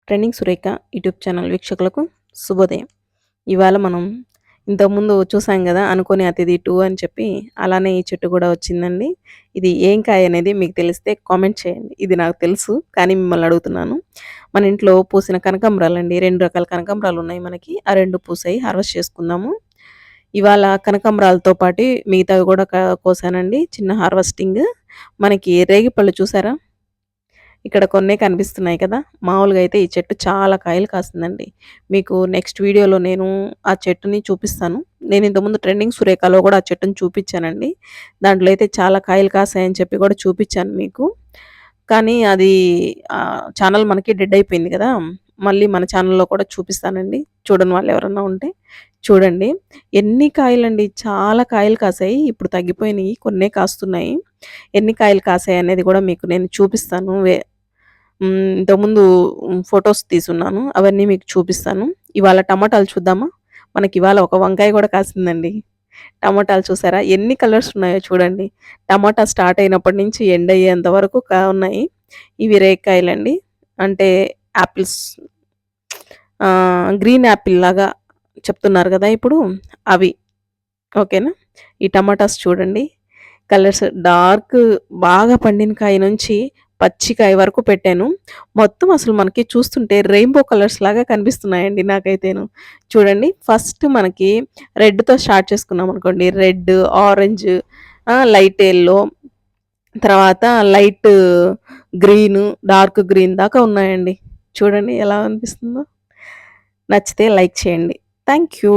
Trending Surekha YouTube channel వీక్షకులకు శుభోదయం. ఇవాళ మనం ఇంతకుముందు చూసాం గదా! 'అనుకోని అతిథి 2' అని చెప్పి, అలానే ఈ చెట్టు గూడా వచ్చిందండి. ఇది ఏం కాయ అనేది మీకు తెలిస్తే కామెంట్ చేయండి. ఇది నాకు తెలుసు, కానీ మిమ్మల్ని అడుగుతున్నాను. మన ఇంట్లో పూసిన కనకాంబరాలండి. 2 రకాల కనకాంబరాలున్నాయి మనకి. ఆ 2 పూసాయి. హార్వెస్ట్ చేసుకుందాము. ఇవాళ కనకాంబరాలతో పాటు మిగతావి గూడా కోసానండి. చిన్న హార్వెస్టింగ్. మనకి రేగిపళ్ళు చూసారా? ఇక్కడ కొన్నే కనిపిస్తున్నాయి కదా! మామూలుగా అయితే ఈ చెట్టు చాలా కాయలు కాస్తుందండి. మీకు నెక్స్ట్ వీడియోలో నేను ఆ చెట్టుని చూపిస్తాను. నేను ఇంతకుముందు ట్రెండింగ్ సురేఖలో కూడా ఆ చెట్టుని చూపిచ్చానండి. దాంట్లో అయితే చాలా కాయలు కాసాయని చెప్పి కూడా చూపిచ్చాను మీకు. కానీ అది ఛానల్ మనకి డెడ్ అయిపోయింది కదా! మళ్ళీ మన ఛానల్‌లో కూడా చూపిస్తానండి. చూడని వాళ్ళు ఎవరన్నా ఉంటే చూడండి. ఎన్ని కాయలండి, చాలా కాయలు కాసాయి. ఇప్పుడు తగ్గిపోయినాయి. కొన్నే కాస్తున్నాయి. ఎన్ని కాయలు కాసాయనేది కూడా మీకు నేను చూపిస్తాను. ఇంతకుముందు ఫోటోస్ తీసున్నాను. అవన్నీ మీకు చూపిస్తాను. ఇవాళ టమాటాలు చూద్దామా? మనకివాళ ఒక వంకాయ గూడా కాసిందండి. టమాటాలు చూసారా? ఎన్ని కలర్స్ ఉన్నాయో చూడండి. టమాటా స్టార్ట్ అయినప్పటి నుంచి ఎండ్ అయ్యేంత వరకు ఉన్నాయి. ఇవి రేగికాయలండి. అంటే యాపిల్స్, గ్రీన్ యాపిల్ లాగా చెప్తున్నారు గదా! ఇప్పుడు అవి. ఓకేనా? ఈ టమాటాస్ చూడండి. కలర్స్ డార్క్ బాగా పండిన కాయ నుంచి పచ్చి కాయ వరకు పెట్టాను. మొత్తం అసలు మనకి చూస్తుంటే రెయిన్‌బో కలర్స్ లాగా కనిపిస్తున్నాయండి నాకైతేను. చూడండి, ఫస్ట్ మనకి రెడ్‌తో స్టార్ట్ చేసుకున్నామనుకోండి. రెడ్, ఆరెంజ్, లైట్ యెల్లో, తర్వాత లైట్ గ్రీను, డార్క్ గ్రీన్ దాకా ఉన్నాయండి. చూడండి ఎలా అనిపిస్తుందో. నచ్చితే లైక్ చేయండి. Thank you.